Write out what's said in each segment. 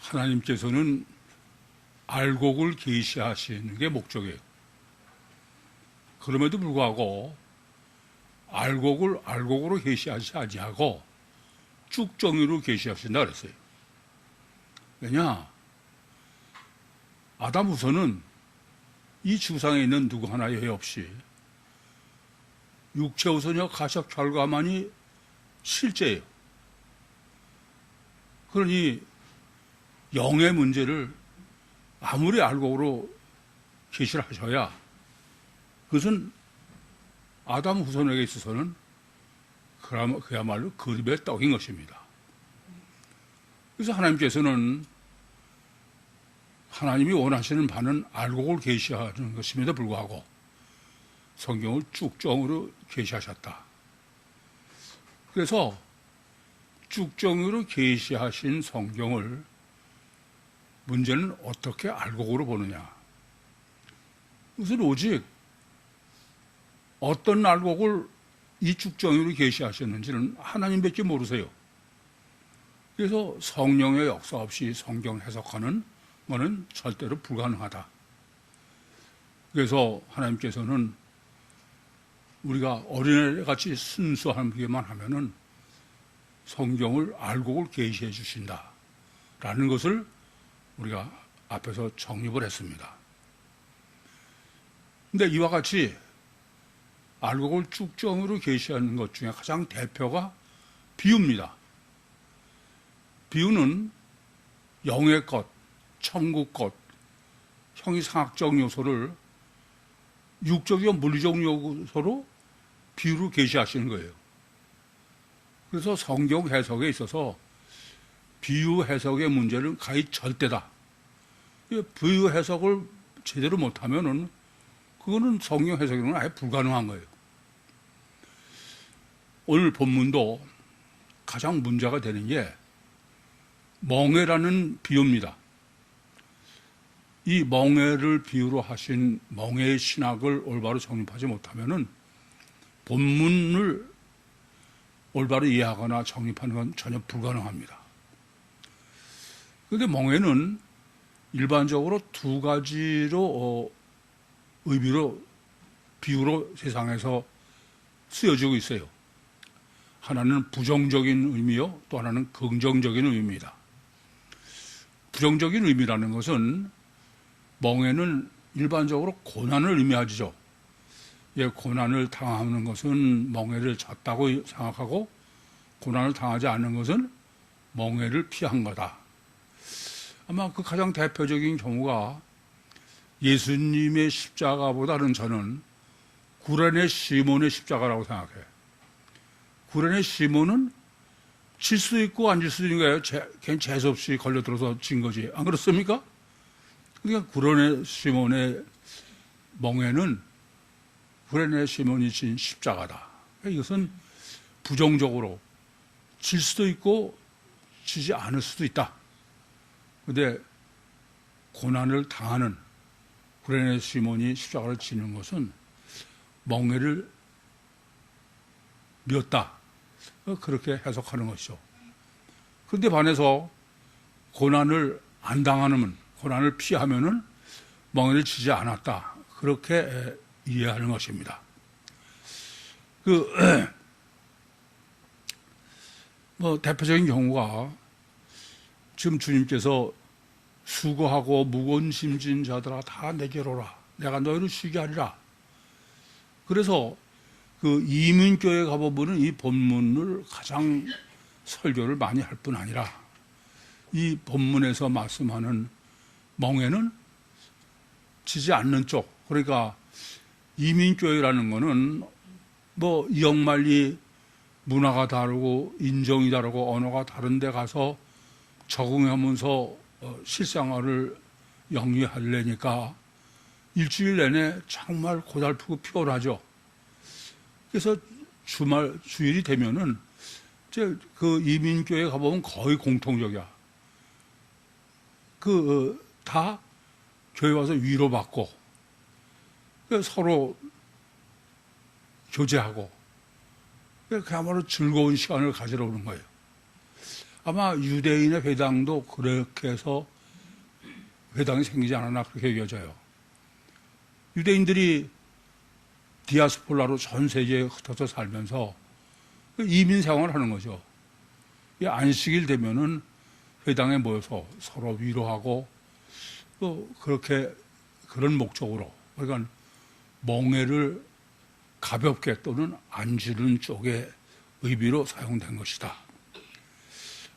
하나님께서는 알곡을 계시하시는 게 목적이에요. 그럼에도 불구하고 알곡을 알곡으로 계시하지 아니하고 쭉정이로 계시하신다 그랬어요. 왜냐? 아담 후손은 이 지구상에 있는 누구 하나 예외 없이 육체 후손이와 가족 결과만이 실제예요. 그러니 영의 문제를 아무리 알곡으로 계시를 하셔야 그것은 아담 후손에게 있어서는 그야말로 그립의 떡인 것입니다. 그래서 하나님께서는 하나님이 원하시는 바는 알곡을 계시하는 것임에도 불구하고 성경을 쭉정으로 계시하셨다. 그래서 쭉정으로 계시하신 성경을 문제는 어떻게 알곡으로 보느냐. 그것은 오직 어떤 알곡을 이 쭉정으로 계시하셨는지는 하나님밖에 모르세요. 그래서 성령의 역사 없이 성경 해석하는 것은 절대로 불가능하다. 그래서 하나님께서는 우리가 어린애같이 순수하기만 하면은 성경을 알곡을 계시해 주신다라는 것을 우리가 앞에서 정립을 했습니다. 근데 이와 같이 알곡을 쭉정으로 계시하는 것 중에 가장 대표가 비유입니다. 비유는 영의 것, 천국 것, 형이상학적 요소를 육적이고 물리적 요소로 비유로 계시하시는 거예요. 그래서 성경 해석에 있어서 비유 해석의 문제는 거의 절대다. 비유 해석을 제대로 못하면은 그거는 성경 해석에는 아예 불가능한 거예요. 오늘 본문도 가장 문제가 되는 게 멍에라는 비유입니다. 이 멍에를 비유로 하신 멍에의 신학을 올바로 정립하지 못하면은 본문을 올바로 이해하거나 정립하는 건 전혀 불가능합니다. 그런데 멍에는 일반적으로 두 가지로 의미로 비유로 세상에서 쓰여지고 있어요. 하나는 부정적인 의미요, 또 하나는 긍정적인 의미입니다. 부정적인 의미라는 것은 멍에는 일반적으로 고난을 의미하죠. 예, 고난을 당하는 것은 멍에를 졌다고 생각하고 고난을 당하지 않는 것은 멍에를 피한 거다. 아마 그 가장 대표적인 경우가 예수님의 십자가보다는 저는 구레네 시몬의 십자가라고 생각해요. 구레네 시몬은 질 수도 있고 안 질 수도 있는 거예요. 걔는 재수없이 걸려들어서 진 거지. 안 그렇습니까? 그러니까 구레네 시몬의 멍에는 구레네 시몬이 진 십자가다. 이것은 부정적으로 질 수도 있고 지지 않을 수도 있다. 그런데 고난을 당하는 구레네 시몬이 십자가를 지는 것은 멍에를 미었다. 그렇게 해석하는 것이죠. 그런데 반해서 고난을 안 당하는, 고난을 피하면은 멍에를 지지 않았다. 그렇게 이해하는 것입니다. 대표적인 경우가 지금 주님께서 수고하고 무거운 짐진 자들아 다 내게로 오라. 내가 너희를 쉬게 하리라. 그래서 그 이민교회 가보면은 이 본문을 가장 설교를 많이 할 뿐 아니라 이 본문에서 말씀하는 멍에는 지지 않는 쪽, 그러니까 이민교회라는 거는 뭐 이역만리 문화가 다르고 인종이 다르고 언어가 다른 데 가서 적응하면서 실생활을 영위하려니까 일주일 내내 정말 고달프고 피곤하죠. 그래서 주일이 되면은 이제 그 이민교회 가보면 거의 공통적이야. 다 교회 와서 위로받고 서로 교제하고 그야말로 즐거운 시간을 가지러 오는 거예요. 아마 유대인의 회당도 그렇게 해서 회당이 생기지 않았나 그렇게 여겨져요. 유대인들이 디아스폴라로 전 세계에 흩어져 살면서 이민 생활을 하는 거죠. 이 안식일 되면은 회당에 모여서 서로 위로하고 또 그렇게 그런 목적으로, 그러니까 멍에를 가볍게 또는 안 지는 쪽의 의미로 사용된 것이다.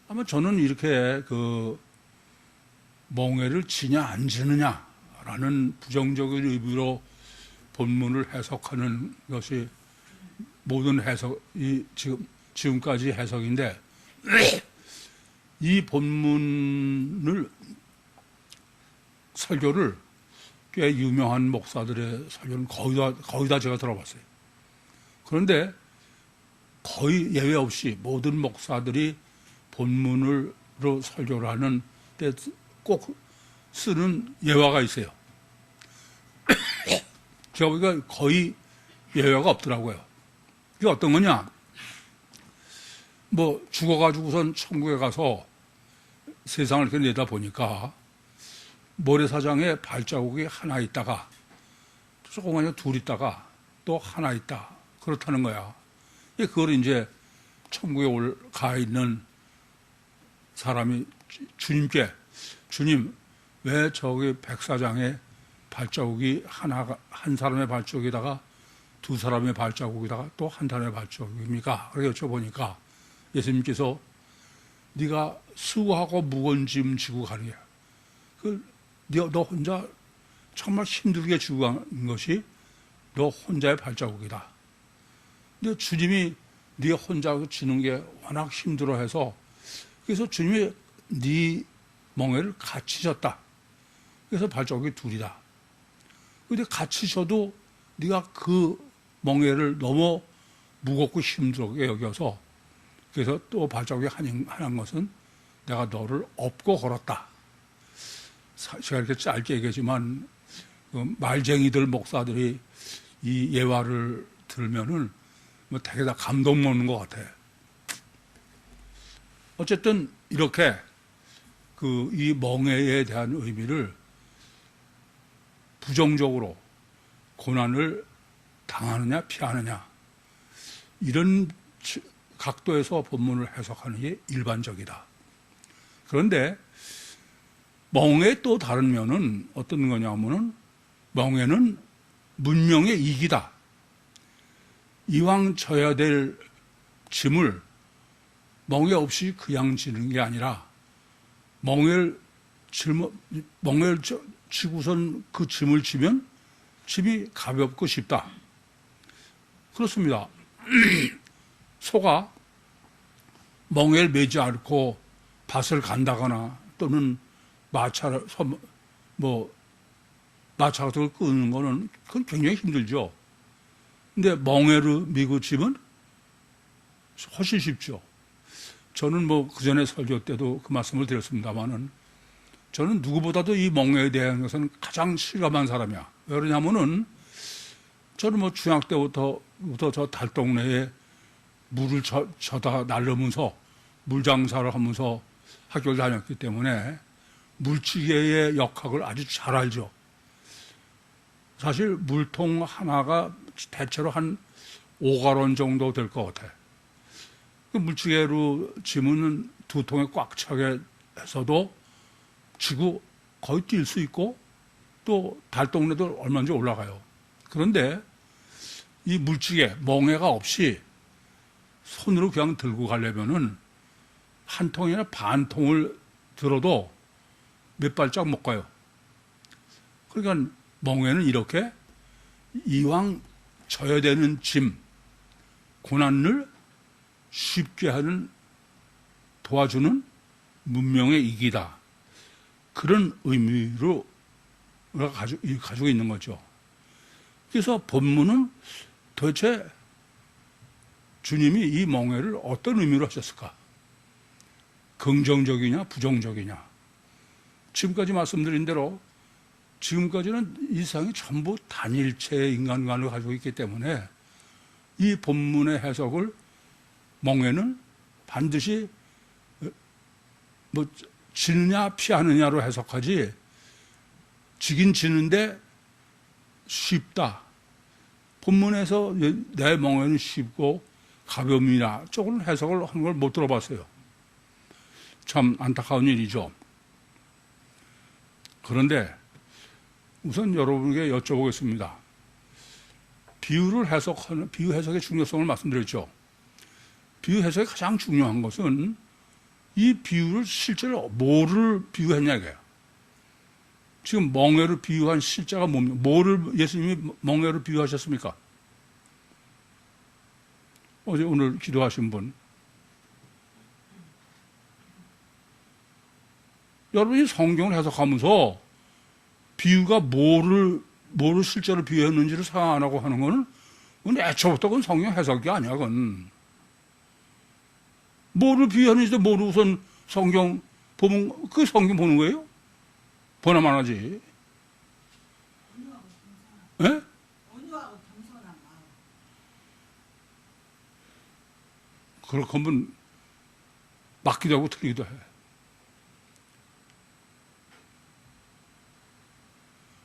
아마 저는 이렇게 그 멍에를 지냐 안 지느냐라는 부정적인 의미로 본문을 해석하는 것이 모든 해석이 지금까지 해석인데, 이 본문을 설교를 꽤 유명한 목사들의 설교는 거의 다 제가 들어봤어요. 그런데 거의 예외 없이 모든 목사들이 본문으로 설교를 하는 때 꼭 쓰는 예화가 있어요. 제가 보니까 거의 예외가 없더라고요. 이게 어떤 거냐? 뭐 죽어가지고선 천국에 가서 세상을 이렇게 내다보니까 모래사장에 발자국이 하나 있다가 조그마한 둘 있다가 또 하나 있다. 그렇다는 거야. 그걸 이제 천국에 가 있는 사람이 주님께, 주님, 왜 저기 백사장에 발자국이 한 사람의 발자국에다가 두 사람의 발자국에다가 또 한 사람의 발자국입니까? 그렇게 여쭤보니까 예수님께서 네가 수고하고 무거운 짐 지고 가느냐. 너 혼자 정말 힘들게 지고 가는 것이 너 혼자의 발자국이다. 근데 주님이 네 혼자 지는 게 워낙 힘들어해서, 그래서 주님이 네 멍에를 같이 졌다. 그래서 발자국이 둘이다. 근데 같이 져도 네가 그 멍에를 너무 무겁고 힘들게 여겨서, 그래서 또 발자국이 하나인 것은 내가 너를 업고 걸었다. 제가 이렇게 짧게 얘기하지만 말쟁이들 목사들이 이 예화를 들으면은 뭐 되게 다 감동 먹는 것 같아. 어쨌든 이렇게 이 멍에에 대한 의미를 부정적으로 고난을 당하느냐 피하느냐 이런 각도에서 본문을 해석하는 게 일반적이다. 그런데 멍에 또 다른 면은 어떤 거냐면은 멍에는 문명의 이기다. 이왕 져야 될 짐을 멍에 없이 그냥 지는 게 아니라 멍에를 지고선 그 짐을 지면 짐이 가볍고 쉽다. 그렇습니다. 소가 멍에를 매지 않고 밭을 간다거나 또는 마차 같은 걸 끄는 거는 그건 굉장히 힘들죠. 근데 멍에를 미고 짐은 훨씬 쉽죠. 저는 그 전에 설교 때도 그 말씀을 드렸습니다만은 저는 누구보다도 이 멍에에 대한 것은 가장 실감한 사람이야. 왜 그러냐면은 저는 중학 때부터 저 달동네에 물을 저다 날르면서 물장사를 하면서 학교를 다녔기 때문에 물치개의 역학을 아주 잘 알죠. 사실 물통 하나가 대체로 한 5가론 정도 될 것 같아. 그 물치개로 짐은 두 통에 꽉 차게 해서도 지고 거의 뛸 수 있고 또 달동네도 얼마든지 올라가요. 그런데 이 물치개, 멍에가 없이 손으로 그냥 들고 가려면은 한 통이나 반 통을 들어도 몇 발짝 못 가요. 그러니까 멍에는 이렇게 이왕 져야 되는 짐, 고난을 쉽게 하는, 도와주는 문명의 이기다. 그런 의미로 가지고 있는 거죠. 그래서 본문은 도대체 주님이 이 멍에를 어떤 의미로 하셨을까? 긍정적이냐, 부정적이냐? 지금까지 말씀드린 대로 지금까지는 이 세상이 전부 단일체의 인간관을 가지고 있기 때문에 이 본문의 해석을 멍에는 반드시 뭐 지느냐 피하느냐로 해석하지 지긴 지는데 쉽다. 본문에서 내 멍에는 쉽고 가벼움이나 쪽은 해석을 하는 걸 못 들어봤어요. 참 안타까운 일이죠. 그런데 우선 여러분에게 여쭤보겠습니다. 비유 해석의 중요성을 말씀드렸죠. 비유 해석이 가장 중요한 것은 이 비유를 실제로 뭐를 비유했냐 이거예요. 지금 멍에로 비유한 실자가 뭡니까? 뭐를 예수님이 멍에로 비유하셨습니까? 오늘 기도하신 분. 여러분이 성경을 해석하면서 비유가 뭐를 실제로 비유했는지를 생각 안 하고 하는 거는 그건 애초부터 그건 성경 해석이 아니야, 그건. 뭐를 비유하는지도 모르고선 성경 보면, 그 성경 보는 거예요? 보나만 하지. 예? 온유하고 겸손한 마음. 그렇게 하면 맞기도 하고 틀리기도 해.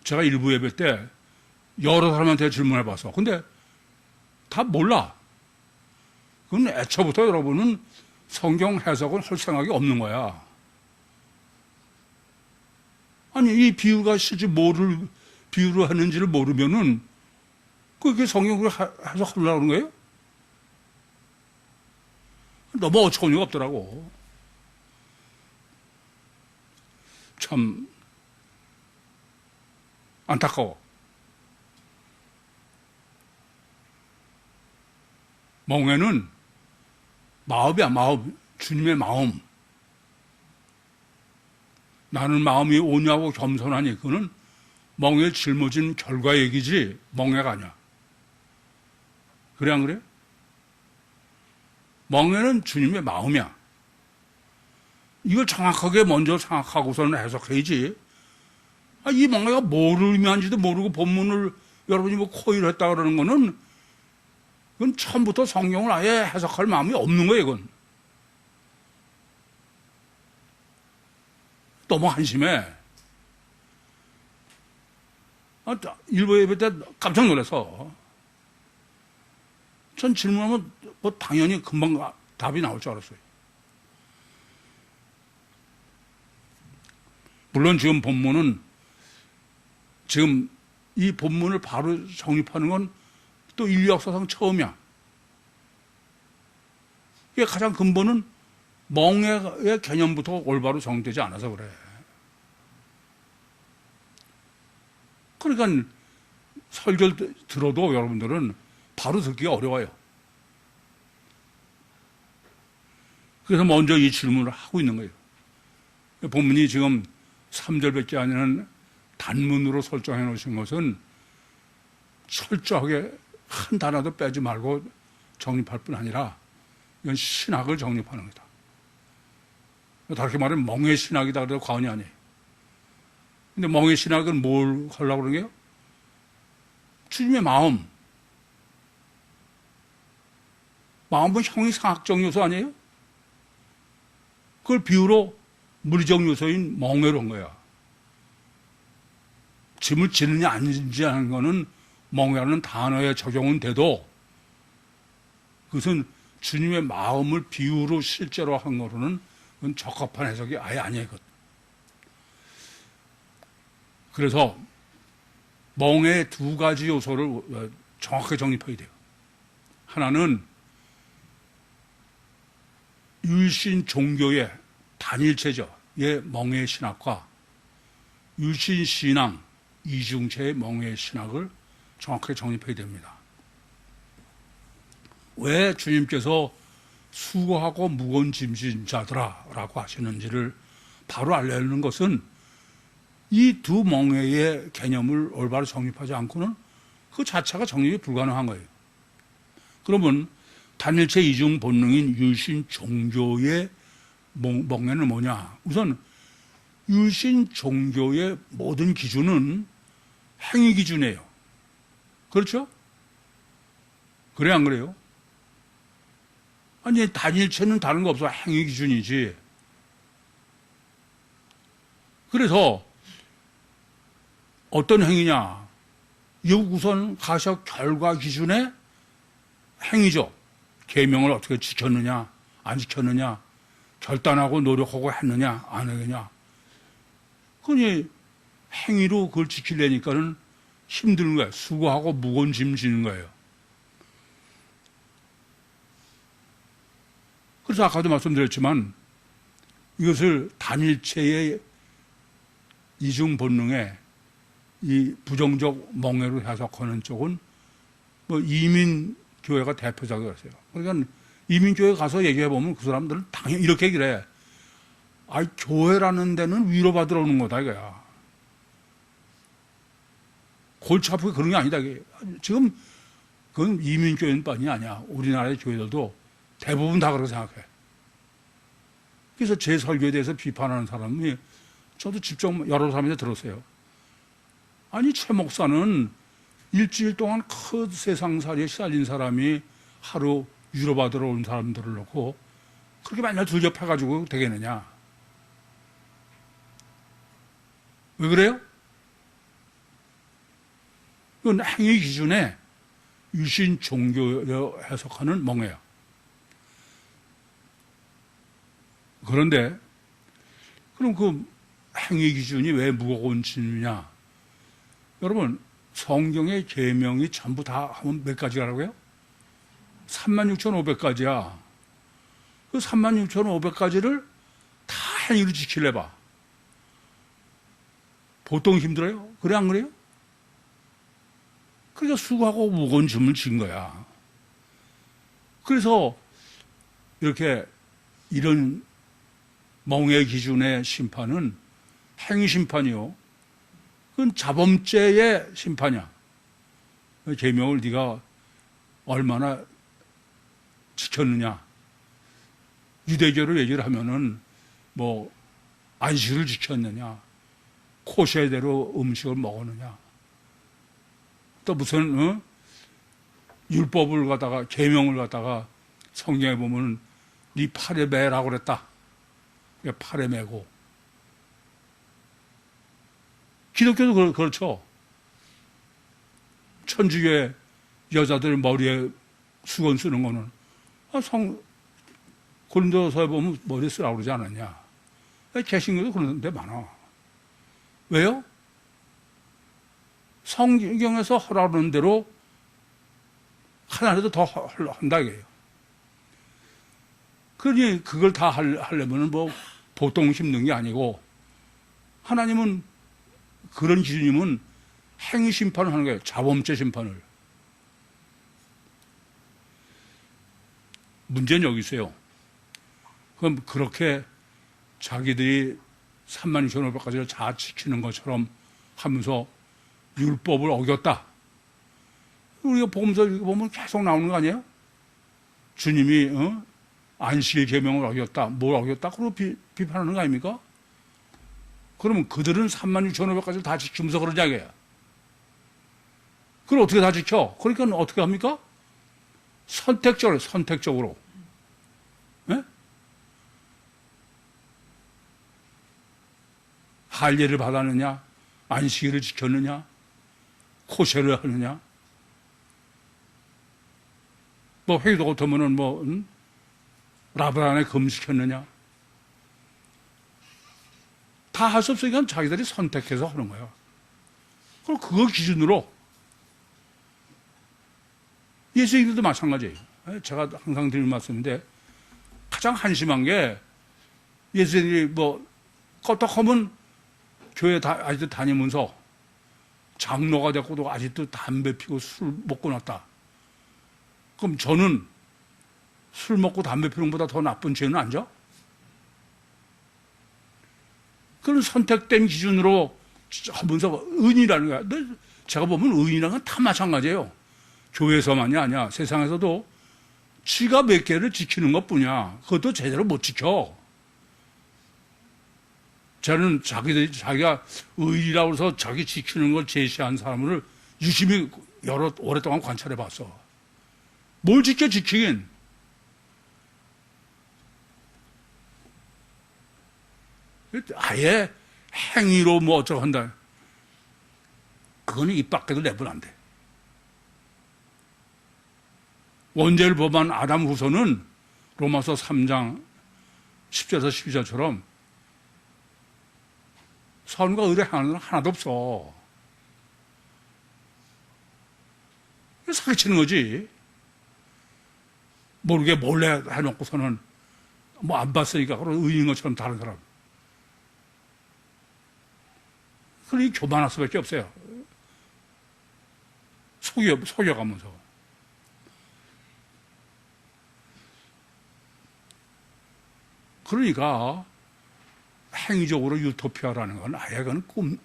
제가 일부 예배 때 여러 사람한테 질문해봐서 근데 다 몰라. 그건 애초부터 여러분은 성경 해석은 할 생각이 없는 거야. 아니 이 비유가 실제 뭐를 비유로 하는지를 모르면은 그게 성경으로 해석하려고 하는 거예요? 너무 어처구니가 없더라고. 참 안타까워. 멍에는 마음이야, 마음. 주님의 마음. 나는 마음이 온유하고 겸손하니 그거는 멍에 짊어진 결과 얘기지 멍에가 아니야. 그래 안 그래? 멍에는 주님의 마음이야. 이걸 정확하게 먼저 생각하고서는 해석해야지. 이 멍에가 뭐를 의미하는지도 모르고 본문을 여러분이 뭐 코일했다 그러는 거는 그건 처음부터 성경을 아예 해석할 마음이 없는 거예요, 이건. 너무 한심해. 일부 예배 때 깜짝 놀라서. 전 질문하면 뭐 당연히 금방 답이 나올 줄 알았어요. 물론 지금 본문은 지금 이 본문을 바로 정립하는 건 또 인류 역사상 처음이야. 이게 가장 근본은 멍해의 개념부터 올바로 정되지 않아서 그래. 그러니까 설교를 들어도 여러분들은 바로 듣기가 어려워요. 그래서 먼저 이 질문을 하고 있는 거예요. 본문이 지금 3절밖에 안 되는 단문으로 설정해 놓으신 것은 철저하게 한 단어도 빼지 말고 정립할 뿐 아니라 이건 신학을 정립하는 거다. 다르게 말하면 멍의 신학이다 그래도 과언이 아니에요. 근데 멍의 신학은 뭘 하려고 그러는 게요? 주님의 마음. 마음은 형이상학적 요소 아니에요? 그걸 비유로 물리적 요소인 멍에로 한 거야. 짐을 지느냐 안 지느냐는 거는 멍이라는 단어에 적용은 돼도 그것은 주님의 마음을 비유로 실제로 한 거로는 그건 적합한 해석이 아예 아니에요. 그래서 멍의 두 가지 요소를 정확하게 정립해야 돼요. 하나는 율신 종교의 단일체죠. 예, 멍의 신학과 율신 신앙 이중체의 멍의 신학을 정확하게 정립해야 됩니다. 왜 주님께서 수고하고 무거운 짐진 자들아라고 하시는지를 바로 알려는 것은 이 두 멍에의 개념을 올바로 정립하지 않고는 그 자체가 정립이 불가능한 거예요. 그러면 단일체 이중 본능인 율신 종교의 멍에는 뭐냐? 우선 율신 종교의 모든 기준은 행위 기준이에요. 그렇죠? 그래 안 그래요? 아니 단일체는 다른 거 없어. 행위 기준이지. 그래서 어떤 행위냐? 이거 우선 가셔 결과 기준의 행위죠. 계명을 어떻게 지켰느냐, 안 지켰느냐, 결단하고 노력하고 했느냐, 안 했느냐. 그니 행위로 그걸 지키려니까는 힘든 거예요. 수고하고 무거운 짐 지는 거예요. 그래서 아까도 말씀드렸지만 이것을 단일체의 이중 본능에 이 부정적 멍해로 해석하는 쪽은 뭐 이민교회가 대표적이라고 했어요. 그러니까 이민교회 가서 얘기해 보면 그 사람들은 당연히 이렇게 얘기를 해. 아, 교회라는 데는 위로받으러 오는 거다 이거야. 골치 아프게 그런 게 아니다 이게. 지금 그건 이민교회뿐이 아니야. 우리나라의 교회들도 대부분 다 그렇게 생각해. 그래서 제 설교에 대해서 비판하는 사람이 저도 직접 여러 사람한테 들었어요. 아니 최 목사는 일주일 동안 큰 세상살이에 시달린 사람이 하루 위로받으러 온 사람들을 놓고 그렇게 맨날 들접해가지고 되겠느냐. 왜 그래요? 그건 행위 기준에 유신 종교로 해석하는 멍해요. 그런데 그럼 그 행위 기준이 왜 무거운 짐이냐? 여러분 성경의 계명이 전부 다 하면 몇 가지라고요? 36,500가지야. 그 36,500가지를 다 행위로 지키려 봐. 보통 힘들어요? 그래 안 그래요? 그러니까 수고하고 무거운 짐을 진 거야. 그래서 이렇게 이런 멍해 기준의 심판은 행위 심판이요. 그건 자범죄의 심판이야. 계명을 네가 얼마나 지켰느냐. 유대교로 얘기를 하면은 뭐 안식을 지켰느냐, 코세대로 음식을 먹었느냐, 또 무슨 율법을 갖다가 계명을 갖다가 성경에 보면 네 팔에 매라고 그랬다. 팔에 매고. 기독교도 그렇죠. 천주교의 여자들 머리에 수건 쓰는 거는 고린도서에 보면 머리에 쓰라고 그러지 않았냐. 개신교도 그런 데 많아. 왜요? 성경에서 하라는 대로 하나라도 더 한다 이게요. 그러니 그걸 다 하려면 뭐 보통 힘든 게 아니고 하나님은 그런 기준이면 행위 심판을 하는 거예요. 자범죄 심판을. 문제는 여기 있어요. 그럼 그렇게 자기들이 36,500가지를 다 지키는 것처럼 하면서 율법을 어겼다. 우리가 복음서 보면 계속 나오는 거 아니에요? 주님이 안식일 계명을 어겼다. 뭘 어겼다? 그러고 비판하는 거 아닙니까? 그러면 그들은 36,500가지를 다 지키면서 그러냐 이거야. 그걸 어떻게 다 지켜? 그러니까 어떻게 합니까? 선택적으로. 네? 할례를 받았느냐? 안식일을 지켰느냐? 코세를 하느냐? 뭐 회의도 같으면은 라브란에 금식했느냐? 다 할 수 없으니까 자기들이 선택해서 하는 거예요. 그리고 그거 기준으로 예수님들도 마찬가지예요. 제가 항상 드리는 말씀인데 가장 한심한 게 예수님이 뭐 껐떡하면 교회 아직도 다니면서 장로가 됐고도 아직도 담배 피고 술 먹고 났다. 그럼 저는 술 먹고 담배 피우는 것보다 더 나쁜 죄는 아니죠? 그런 선택된 기준으로 하면서 의인이라는 거야. 제가 보면 의인이라는 건 다 마찬가지예요. 교회에서만이 아니야. 세상에서도 지가 몇 개를 지키는 것 뿐이야. 그것도 제대로 못 지켜. 저는 자기가 의인이라고 해서 자기 지키는 걸 제시한 사람을 유심히 오랫동안 관찰해 봤어. 뭘 지키긴. 아예 행위로 뭐 어쩌고 한다. 그거는 입 밖에도 내보면 안 돼. 원죄를 범한 아담 후손은 로마서 3장 10절에서 12절처럼 선과 의를 행하는 건 하나도 없어. 사기치는 거지. 모르게 몰래 해놓고서는 뭐 안 봤으니까 그런 의인 것처럼 다른 사람. 그러니 교만할 수밖에 없어요. 속여가면서. 그러니까 행위적으로 유토피아라는 건 아예 그건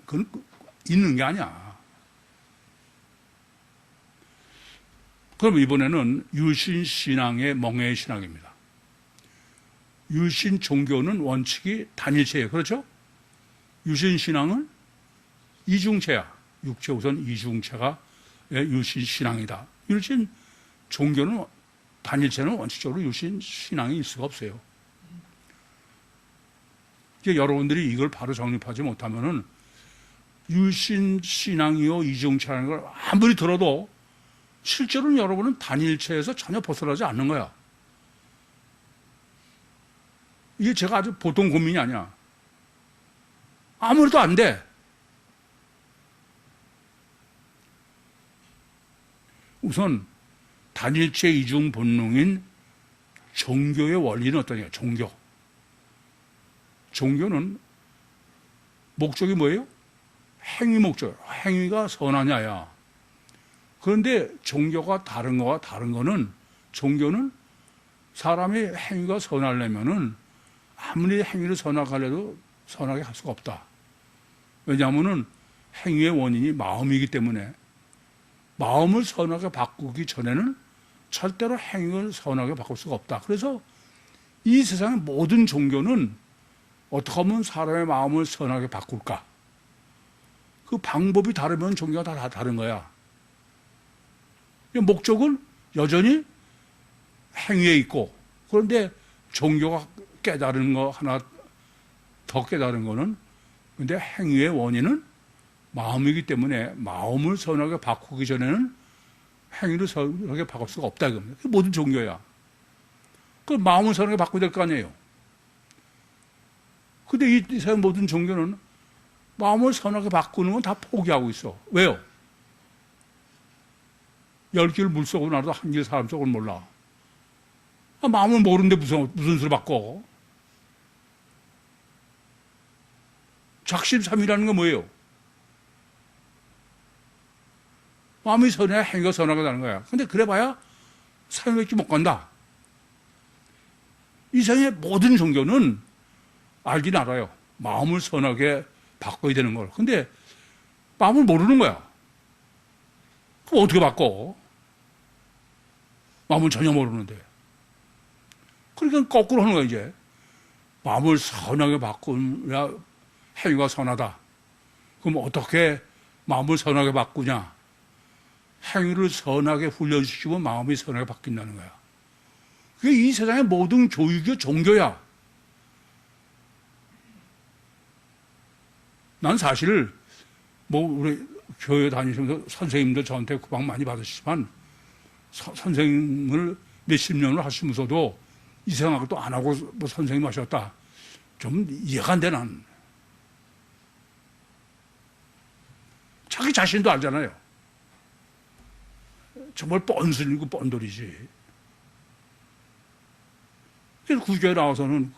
있는 게 아니야. 그럼 이번에는 유신 신앙의 멍해의 신앙입니다. 유신 종교는 원칙이 단일체예요. 그렇죠? 유신 신앙은 이중체야. 육체 우선 이중체가 유신 신앙이다. 유신 종교는 단일체는 원칙적으로 유신 신앙이 있을 수가 없어요. 여러분들이 이걸 바로 정립하지 못하면은 유신 신앙이요 이중체라는 걸 아무리 들어도 실제로는 여러분은 단일체에서 전혀 벗어나지 않는 거야. 이게 제가 아주 보통 고민이 아니야. 아무래도 안 돼. 우선 단일체 이중 본능인 종교의 원리는 어떠냐? 종교는 목적이 뭐예요? 행위 목적. 행위가 선하냐야. 그런데 종교가 다른 거와 다른 거는 종교는 사람이 행위가 선하려면은 아무리 행위를 선하려도 선하게 할 수가 없다. 왜냐하면은 행위의 원인이 마음이기 때문에 마음을 선하게 바꾸기 전에는 절대로 행위를 선하게 바꿀 수가 없다. 그래서 이 세상의 모든 종교는 어떻게 하면 사람의 마음을 선하게 바꿀까? 그 방법이 다르면 종교가 다 다른 거야. 목적은 여전히 행위에 있고, 그런데 종교가 깨달은 거 하나 더 깨달은 거는, 근데 행위의 원인은 마음이기 때문에 마음을 선하게 바꾸기 전에는 행위를 선하게 바꿀 수가 없다. 이겁니다. 그게 모든 종교야. 그 마음을 선하게 바꿔야 될 거 아니에요. 근데 이 세상 모든 종교는 마음을 선하게 바꾸는 건 다 포기하고 있어. 왜요? 10길 물속으로 나도 한 길 사람 속을 몰라. 마음을 모르는데 무슨 수를 바꿔? 작심삼일이라는 건 뭐예요? 마음이 선해야 행위가 선하게 되는 거야. 근데 그래봐야 사용했지 못 간다. 이 세상의 모든 종교는 알긴 알아요. 마음을 선하게 바꿔야 되는 걸. 근데 마음을 모르는 거야. 그럼 어떻게 바꿔? 마음을 전혀 모르는데. 그러니까 거꾸로 하는 거야, 이제. 마음을 선하게 바꾸야 행위가 선하다. 그럼 어떻게 마음을 선하게 바꾸냐? 행위를 선하게 훈련시키면 마음이 선하게 바뀐다는 거야. 그게 이 세상의 모든 교육이 종교야. 난 사실 우리 교회 다니시면서 선생님들 저한테 구박 많이 받으시지만 선생님을 몇십 년을 하시면서도 이 생각을 또 안 하고 뭐 선생님 하셨다. 좀 이해가 안 돼, 난. 자기 자신도 알잖아요. 정말 뻔슬이고 뻔돌이지. 그래서 구교에 나와서는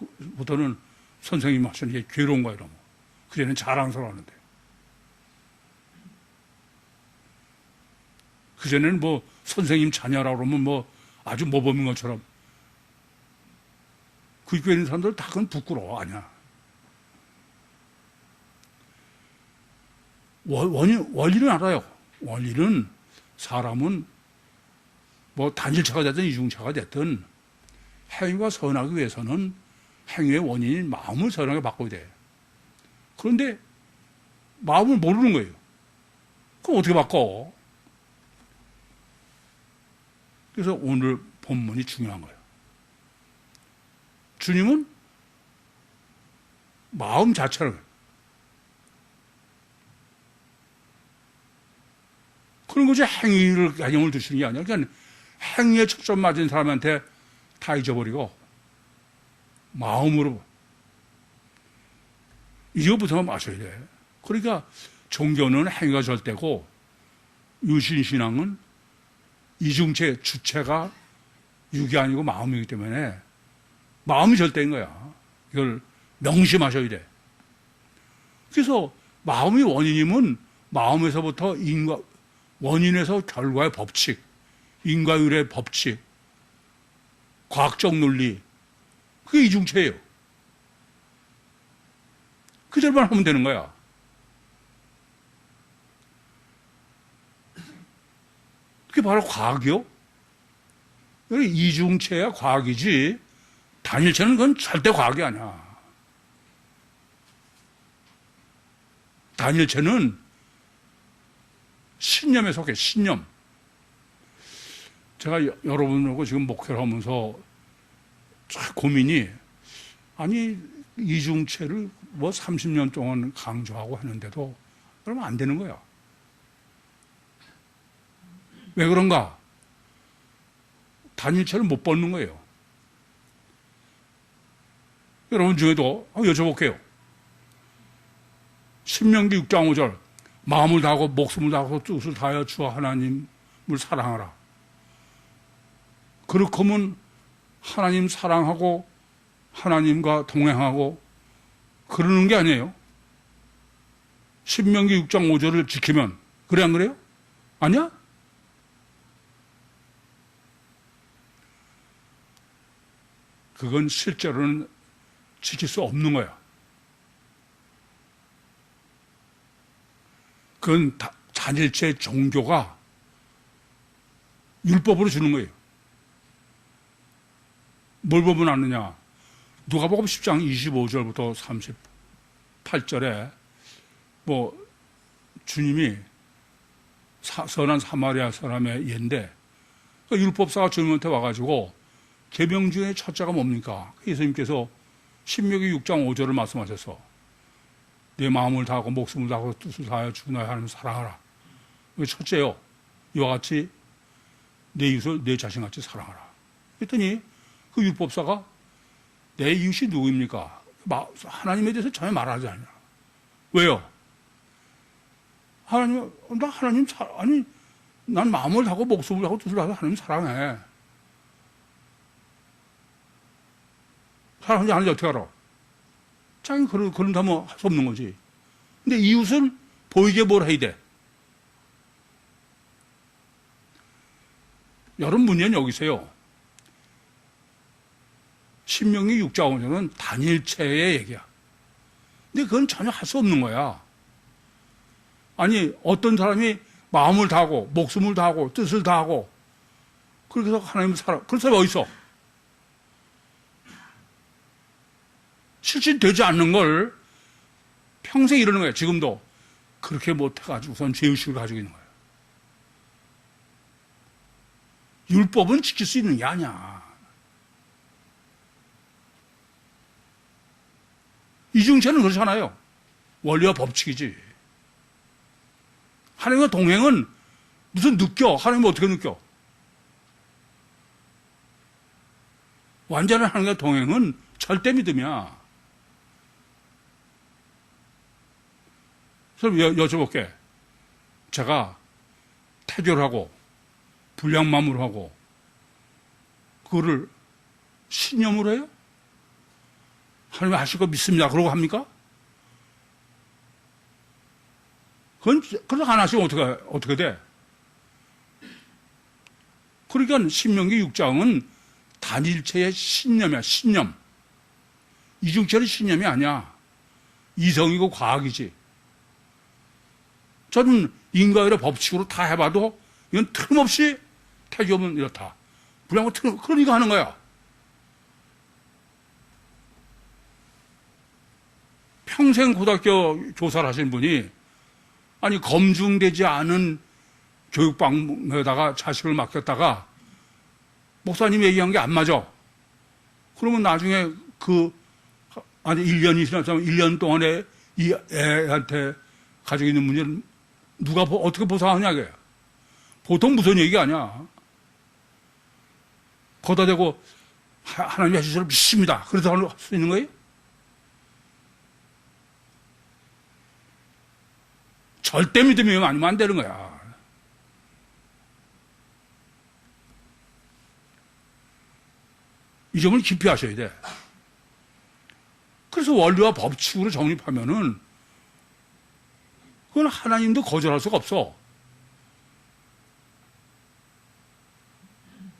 선생님 하시는 게 괴로운 거예요, 너무. 그전에는 자랑스러워하는데. 그전에는 뭐 선생님 자녀라고 그러면 뭐 아주 모범인 것처럼. 그 교회 있는 사람들 다 그건 부끄러워, 아니야. 원리는 알아요. 원리는 사람은 뭐 단일체가 됐든 이중체가 됐든 행위가 선하기 위해서는 행위의 원인인 마음을 선하게 바꿔야 돼. 그런데 마음을 모르는 거예요. 그럼 어떻게 바꿔? 그래서 오늘 본문이 중요한 거예요. 주님은 마음 자체를 그런 거지 행위를 개념을 두시는 게 아니라 그냥 행위에 초점 맞은 사람한테 다 잊어버리고 마음으로 이거부터 마셔야 돼. 그러니까 종교는 행위가 절대고 유신신앙은 이중체 주체가 육이 아니고 마음이기 때문에 마음이 절대인 거야. 이걸 명심하셔야 돼. 그래서 마음이 원인이면 마음에서부터 원인에서 결과의 법칙, 인과율의 법칙, 과학적 논리, 그게 이중체예요. 그대로만 하면 되는 거야. 그게 바로 과학이요. 여기 이중체야 과학이지, 단일체는 그건 절대 과학이 아니야. 단일체는 신념에 속해, 신념. 제가 여러분하고 지금 목회를 하면서 고민이, 아니, 이중체를 뭐 30년 동안 강조하고 하는데도 그러면 안 되는 거야. 왜 그런가? 단일체를 못 벗는 거예요. 여러분 중에도 여쭤볼게요. 신명기 6장 5절, 마음을 다하고 목숨을 다하고 뜻을 다하여 주 하나님을 사랑하라. 그렇게 하면 하나님 사랑하고 하나님과 동행하고 그러는 게 아니에요. 신명기 6장 5절을 지키면. 그래 안 그래요? 아니야? 그건 실제로는 지킬 수 없는 거야. 그건 단일체 종교가 율법으로 주는 거예요. 뭘 보면 아느냐? 누가복음 10장 25절부터 38절에 뭐 주님이 선한 사마리아 사람의 예인데, 그 율법사가 주님한테 와가지고 계명 중에 첫째가 뭡니까? 예수님께서 신명기 6장 5절을 말씀하셔서 내 마음을 다하고 목숨을 다하고 뜻을 다하여 주 나의 하나님을 사랑하라. 그게 첫째요. 이와 같이 내 이웃을 내 자신같이 사랑하라. 그랬더니 그 율법사가 내 이웃이 누구입니까? 하나님에 대해서 전혀 말하지 않냐. 왜요? 난 마음을 다하고 목숨을 다하고 뜻을 다하고 하나님 사랑해. 사랑하지 않은지 어떻게 알아? 자기 그런다면 할 수 없는 거지. 근데 이웃은 보이게 뭘 해야 돼? 여러분 문제는 여기서요. 신명기 6장 5절은 단일체의 얘기야. 근데 그건 전혀 할 수 없는 거야. 아니, 어떤 사람이 마음을 다하고 목숨을 다하고 뜻을 다하고 그렇게 해서 하나님을 그런 사람이 어디 있어? 실질되지 않는 걸 평생 이러는 거예요. 지금도 그렇게 못해가지고선 죄의식을 가지고 있는 거예요. 율법은 지킬 수 있는 게 아니야. 이중체는 그렇잖아요. 원리와 법칙이지. 하나님과 동행은 무슨 느껴? 하나님은 어떻게 느껴? 완전한 하나님과 동행은 절대 믿음이야. 그럼 여쭤볼게. 제가 태교를 하고 불량맘으로 하고 그거를 신념으로 해요? 하나님 하실 거 믿습니다. 그러고 합니까? 그건 안 하시면 어떻게 돼? 그러니까 신명기 6장은 단일체의 신념이야. 신념. 이중체는 신념이 아니야. 이성이고 과학이지. 저는 인과율의 법칙으로 다 해봐도 이건 틀림없이 태교하면 이렇다. 불량은 그러니까 하는 거야. 평생 고등학교 교사를 하신 분이 아니 검증되지 않은 교육방에다가 자식을 맡겼다가 목사님이 얘기한 게 안 맞아. 그러면 나중에 1년이 지나면 1년 동안에 이 애한테 가지고 있는 문제는 누가 어떻게 보상하냐, 그게. 보통 무슨 얘기가 아니야. 거기다 대고 하나님이 해주실 줄 믿습니다. 그래서 할 수 있는 거예요? 절대 믿음이 아니면 안 되는 거야. 이 점을 깊이 하셔야 돼. 그래서 원리와 법칙으로 정립하면은 그건 하나님도 거절할 수가 없어.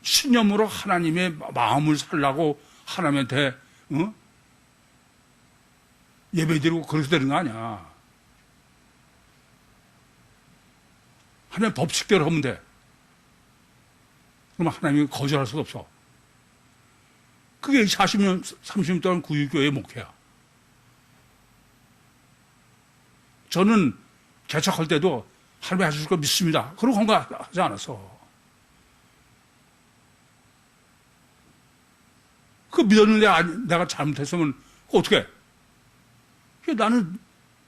신념으로 하나님의 마음을 살라고 하나님한테 예배드리고 그래서 되는 거 아니야. 하나님 법칙대로 하면 돼. 그럼 하나님이 거절할 수가 없어. 그게 40년, 30년 동안 구유교회의 목회야. 저는 개척할 때도 하나님이 해주실 거 믿습니다. 그러고 한 거 하지 않았어. 그 믿었는데 내가 잘못했으면 어떻게? 나는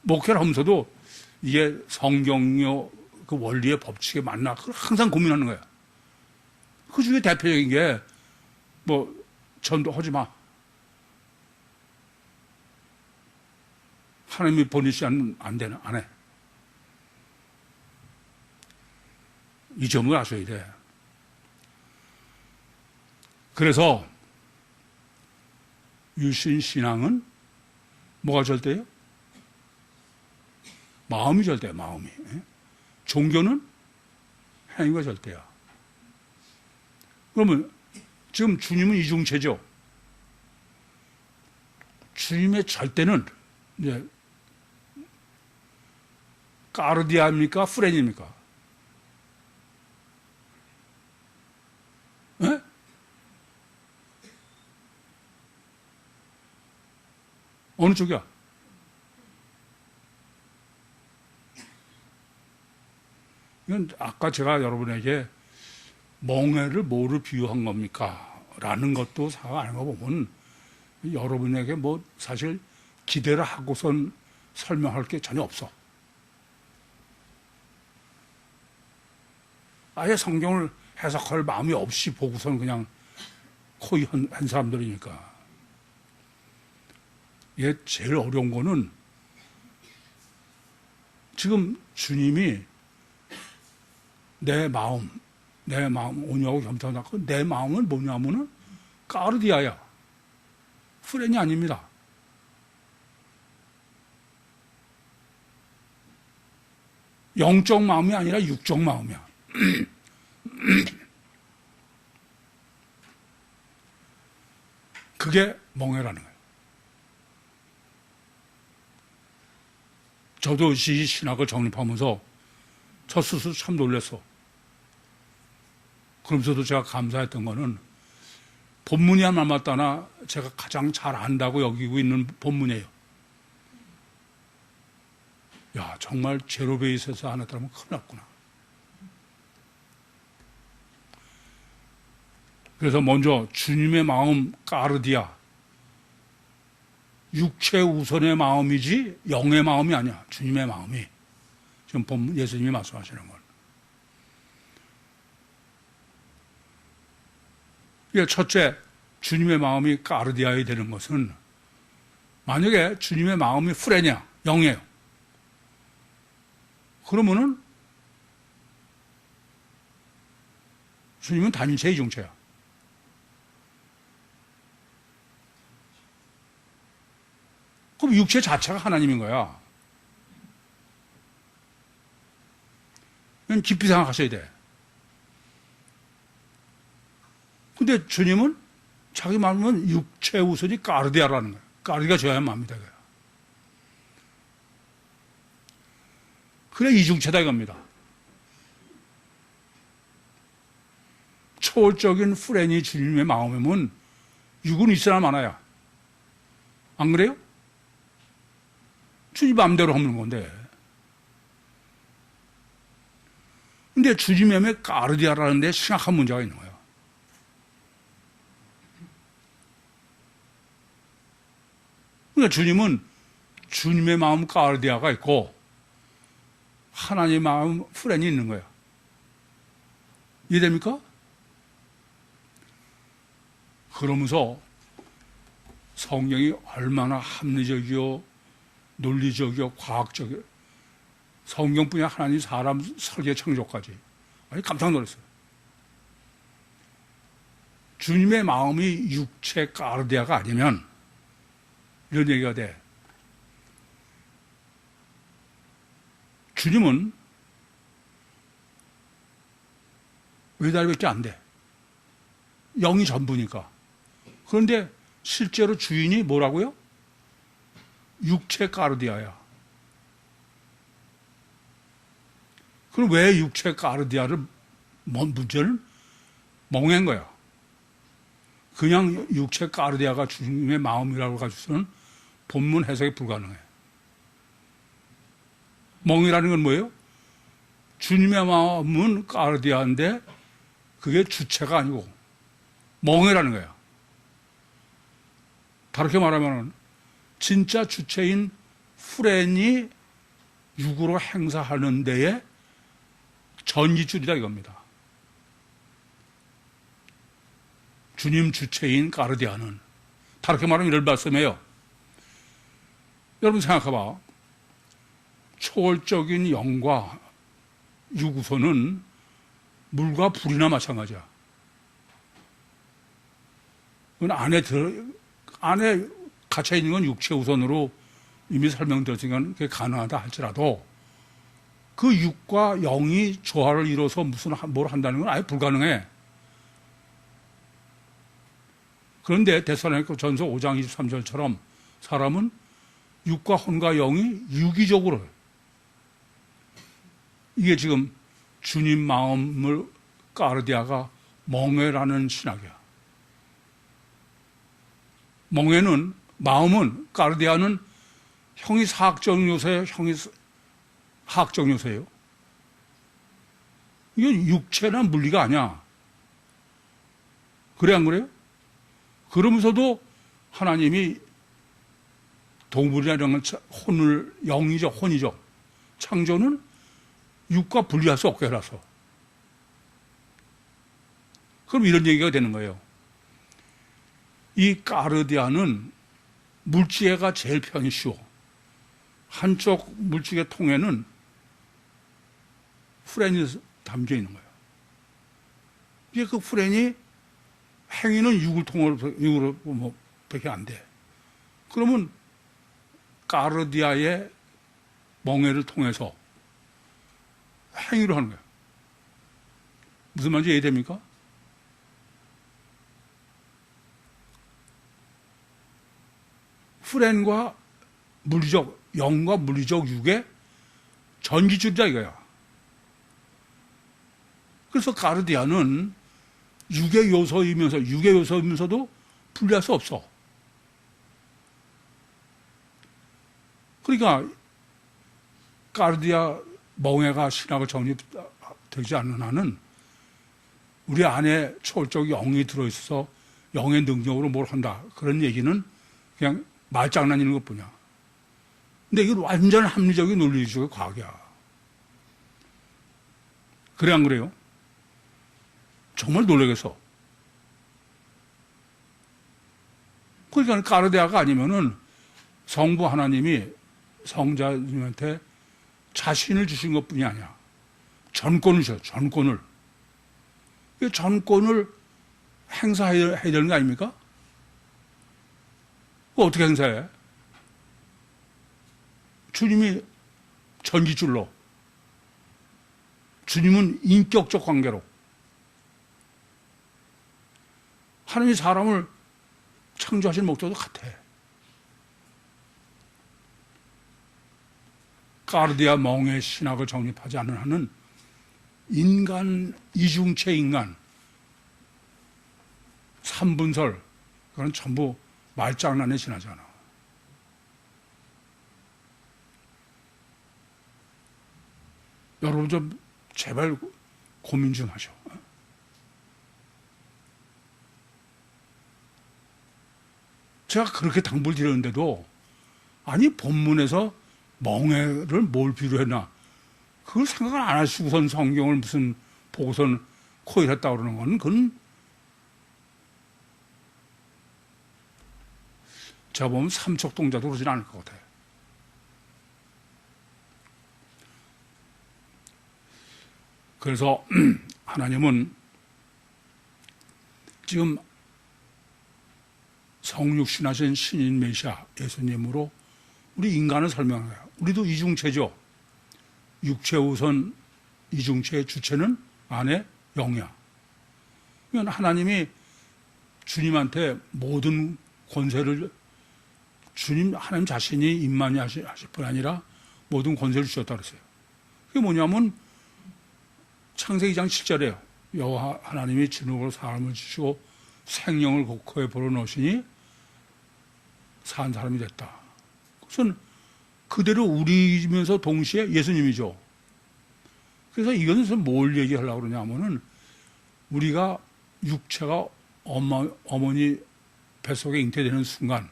목회를 하면서도 이게 성경요 그 원리의 법칙에 맞나? 그걸 항상 고민하는 거야. 그 중에 대표적인 게 전도하지 마. 하나님이 보내시지 않으면 안 해. 이 점을 아셔야 돼. 그래서 유신 신앙은 뭐가 절대예요? 마음이 절대야, 마음이. 종교는 행위가 절대야. 그러면 지금 주님은 이중체죠. 주님의 절대는 이제 까르디아입니까? 프렌입니까? 네? 어느 쪽이야? 이건 아까 제가 여러분에게 멍해를 뭐로 비유한 겁니까? 라는 것도 사가 아닌 거 보면 여러분에게 사실 기대를 하고선 설명할 게 전혀 없어. 아예 성경을 해석할 마음이 없이 보고선 그냥 코이 한 사람들이니까. 이게 제일 어려운 거는 지금 주님이 내 마음 온유하고 겸손하고 내 마음은 뭐냐면은 까르디아야. 프렌이 아닙니다. 영적 마음이 아니라 육적 마음이야. 그게 멍해라는 거예요. 저도 이 신학을 정립하면서 저 스스로 참 놀랐어. 그러면서도 제가 감사했던 거는 본문이야 말맞다나 제가 가장 잘 안다고 여기고 있는 본문이에요. 야, 정말 제로베이스에서 안 했다면 큰일 났구나. 그래서 먼저 주님의 마음 까르디아. 육체 우선의 마음이지 영의 마음이 아니야. 주님의 마음이. 지금 본문 예수님이 말씀하시는 건. 첫째, 주님의 마음이 까르디아이 되는 것은 만약에 주님의 마음이 프레냐, 영이에요. 그러면은 주님은 단체 이중체야. 그럼 육체 자체가 하나님인 거야. 이건 깊이 생각하셔야 돼. 근데 주님은 자기 마음은 육체 우선이 까르디아라는 거예요. 까르디가 줘야 마음이다. 그래 이중체다 이겁니다. 초월적인 프렌이 주님의 마음이면 육은 있으나 마나야. 안 그래요? 주님 마음대로 하는 건데. 근데 주님의 마음에 까르디아라는 데 심각한 문제가 있는 거예요. 그러니까 주님은 주님의 마음 까르디아가 있고 하나님의 마음 프렌이 있는 거예요. 이해됩니까? 그러면서 성경이 얼마나 합리적이요, 논리적이요, 과학적이요. 성경뿐이 하나님 사람 설계 창조까지. 아니, 깜짝 놀랐어요. 주님의 마음이 육체 까르디아가 아니면 이런 얘기가 돼. 주님은 외달밖에 안 돼. 영이 전부니까. 그런데 실제로 주인이 뭐라고요? 육체 까르디아야. 그럼 왜 육체 까르디아를 문제를 멍한 거야? 그냥 육체 까르디아가 주님의 마음이라고 가지고서는 본문 해석이 불가능해. 멍이라는 건 뭐예요? 주님의 마음은 까르디아인데 그게 주체가 아니고 멍이라는 거야. 다르게 말하면 진짜 주체인 후렌이 육으로 행사하는 데에 전기줄이다 이겁니다. 주님 주체인 까르디아는 다르게 말하면 이런 말씀이에요. 여러분 생각해봐. 초월적인 영과 육우선은 물과 불이나 마찬가지야. 그건 안에 갇혀 있는 건 육체 우선으로 이미 설명드렸으니까 그게 가능하다 할지라도 그 육과 영이 조화를 이뤄서 뭘 한다는 건 아예 불가능해. 그런데 데살로니가 전서 5장 23절처럼 사람은 육과 혼과 영이 유기적으로 해요. 이게 지금 주님 마음을 까르디아가 멍에라는 신학이야. 멍에는 마음은 까르디아는 형이 사학적 요소예요, 형이 학적 요소예요. 이게 육체나 물리가 아니야. 그래 안 그래요? 그러면서도 하나님이 동물이나 이런 혼을 영이죠, 혼이죠. 창조는 육과 분리할 수 없게 해라서. 그럼 이런 얘기가 되는 거예요. 이 까르디아는 물지개가 제일 편이 쉬워. 한쪽 물지개 통에는 후렌이 담겨 있는 거예요. 이게 그 후렌이 행위는 육으로 뭐 밖에 안 돼. 그러면 까르디아의 멍에를 통해서 행위를 하는 거예요. 무슨 말인지 이해됩니까? 후렌과 물리적, 영과 물리적 육의 전기줄이다 이거야. 그래서 까르디아는 육의 요소이면서도 분리할 수 없어. 그러니까 까르디아 멍에가 신학을 정립되지 않는 한은 우리 안에 초월적 영이 들어있어서 영의 능력으로 뭘 한다. 그런 얘기는 그냥 말장난인 것뿐이야. 근데 이건 완전 합리적인 논리적인 과학이야. 그래 안 그래요? 정말 놀라겠어. 그러니까 까르디아가 아니면은 성부 하나님이 성자님한테 자신을 주신 것뿐이 아니야. 전권을 주셔, 전권을. 이 전권을 행사해야 되는 거 아닙니까? 그거 어떻게 행사해? 주님이 전기줄로, 주님은 인격적 관계로, 하나님이 사람을 창조하신 목적도 같아. 까르디아 멍의 신학을 정립하지 않는 한은 인간, 이중체 인간, 삼분설, 그건 전부 말장난에 지나잖아. 여러분 좀 제발 고민 좀 하셔. 제가 그렇게 당부를 드렸는데도 아니 본문에서 멍해를 뭘 비유했나 그걸 생각을 안 하시고선 성경을 무슨 보고선 코일했다 그러는 건 그건 제가 보면 삼척동자도 그러진 않을 것 같아요. 그래서 하나님은 지금 성육신하신 신인 메시아 예수님으로 우리 인간을 설명해요. 우리도 이중체죠. 육체 우선 이중체의 주체는 안에 영이야. 그러니까 하나님이 주님한테 모든 권세를 하나님 자신이 임만히 하실 뿐 아니라 모든 권세를 주셨다 그랬어요. 그게 뭐냐면 창세기 2장 7절에요. 여호와 하나님이 진흙으로 사람을 주시고 생명을 코에 불어넣으시니 산 사람이 됐다. 그것은 그대로 우리면서 동시에 예수님이죠. 그래서 이것은 뭘 얘기하려고 그러냐면은 우리가 육체가 어머니 뱃속에 잉태되는 순간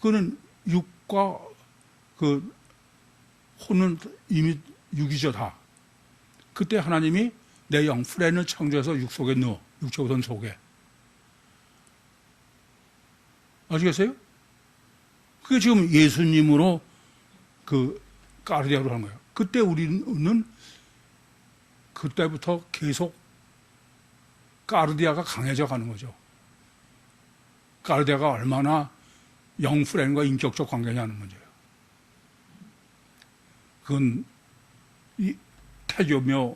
그는 육과 그 혼은 이미 육이죠 다. 그때 하나님이 내 영 프렌을 창조해서 육 속에 넣어 육체 우선 속에 아시겠어요? 그게 지금 예수님으로 그 까르디아로 하는 거예요. 그때 우리는 그때부터 계속 까르디아가 강해져 가는 거죠. 까르디아가 얼마나 영 프렌과 인격적 관계냐는 문제예요. 그건 이 태교묘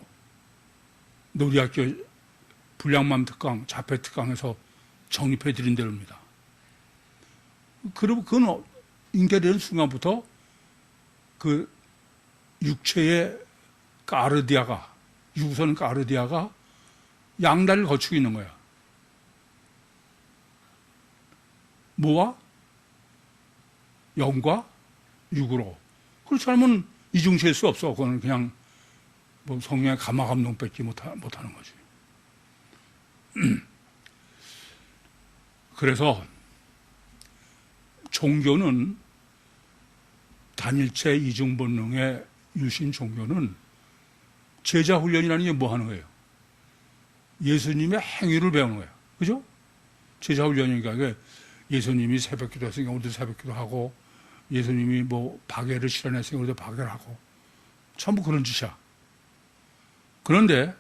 놀이학교 불량맘 특강, 자폐 특강에서 정립해 드린 대로입니다. 그리고 그건 잉태되는 순간부터 그 육체의 까르디아가, 유선 까르디아가 양다리를 거치고 있는 거야. 뭐와? 영과 육으로. 그렇지 않으면 이중체일 수 없어. 그거는 그냥 뭐 성령의 감화 감동 뺏기 못하는 거지. 그래서 종교는 단일체 이중본능의 유신 종교는 제자 훈련이라는 게 뭐 하는 거예요? 예수님의 행위를 배우는 거예요. 그죠? 제자 훈련이니까 예수님이 새벽기도 했으니까 우리도 새벽기도 하고 예수님이 뭐 박애를 실현했으니까 우리도 박애를 하고 전부 그런 짓이야. 그런데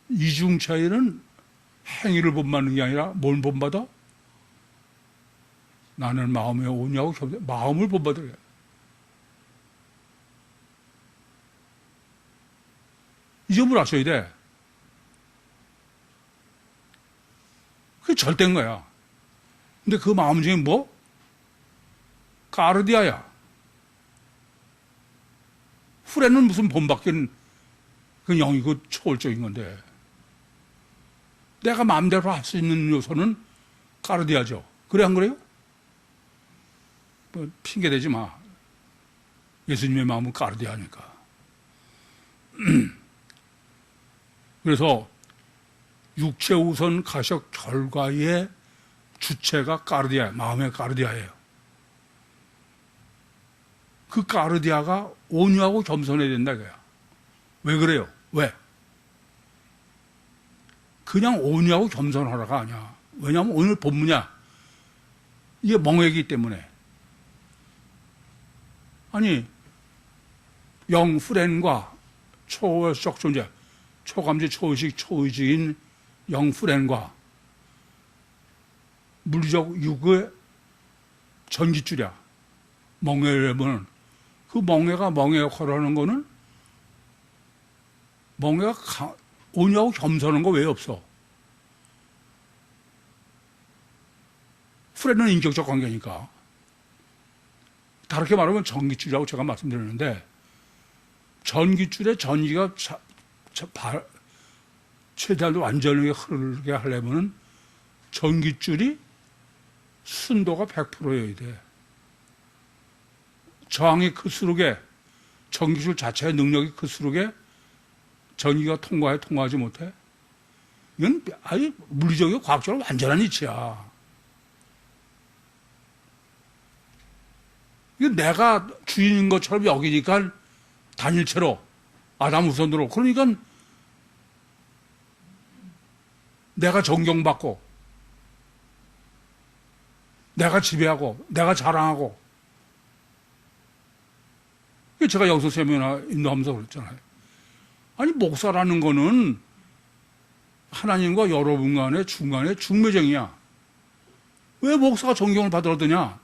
이중차이는 행위를 본받는 게 아니라 뭘 본받아? 나는 마음에 오냐고 마음을 본받으래. 이 점을 아셔야 돼. 그게 절대인 거야. 근데 그 마음 중에 뭐? 까르디아야. 후레는 무슨 본받긴 그 영이고 초월적인 건데. 내가 마음대로 할 수 있는 요소는 까르디아죠. 그래, 안 그래요? 뭐 핑계대지 마. 예수님의 마음은 까르디아니까. 그래서 육체 우선 가셔 결과의 주체가 까르디아예요. 마음의 까르디아예요. 그 까르디아가 온유하고 겸손해야 된다 이거야. 왜 그래요? 왜? 그냥 온유하고 겸손하라가 아니야. 왜냐하면 오늘 본문이야. 이게 멍해이기 때문에. 아니 영 프렌과 초월적 존재, 초감지 초의식 초의식인 영 프렌과 물리적 육의 전깃줄이야. 멍해라면 그 멍해가 멍해 역할을 하는 거는 멍해가 온유하고 겸손한 거 왜 없어? 프렌은 인격적 관계니까. 다르게 말하면 전깃줄이라고 제가 말씀드렸는데 전깃줄에 전기가 최대한 완전하게 흐르게 하려면 전깃줄이 순도가 100%여야 돼. 저항이 클수록에 전기줄 자체의 능력이 클수록에 전기가 통과하지 못해. 이건 아예 물리적이고 과학적으로 완전한 이치야. 이건 내가 주인인 것처럼 여기니까 단일체로 아담 우선으로 그러니까 내가 존경받고, 내가 지배하고, 내가 자랑하고. 제가 여기서 세미나 인도하면서 그랬잖아요. 아니, 목사라는 거는 하나님과 여러분 간의 중간에 중매쟁이야. 왜 목사가 존경을 받으러 드냐?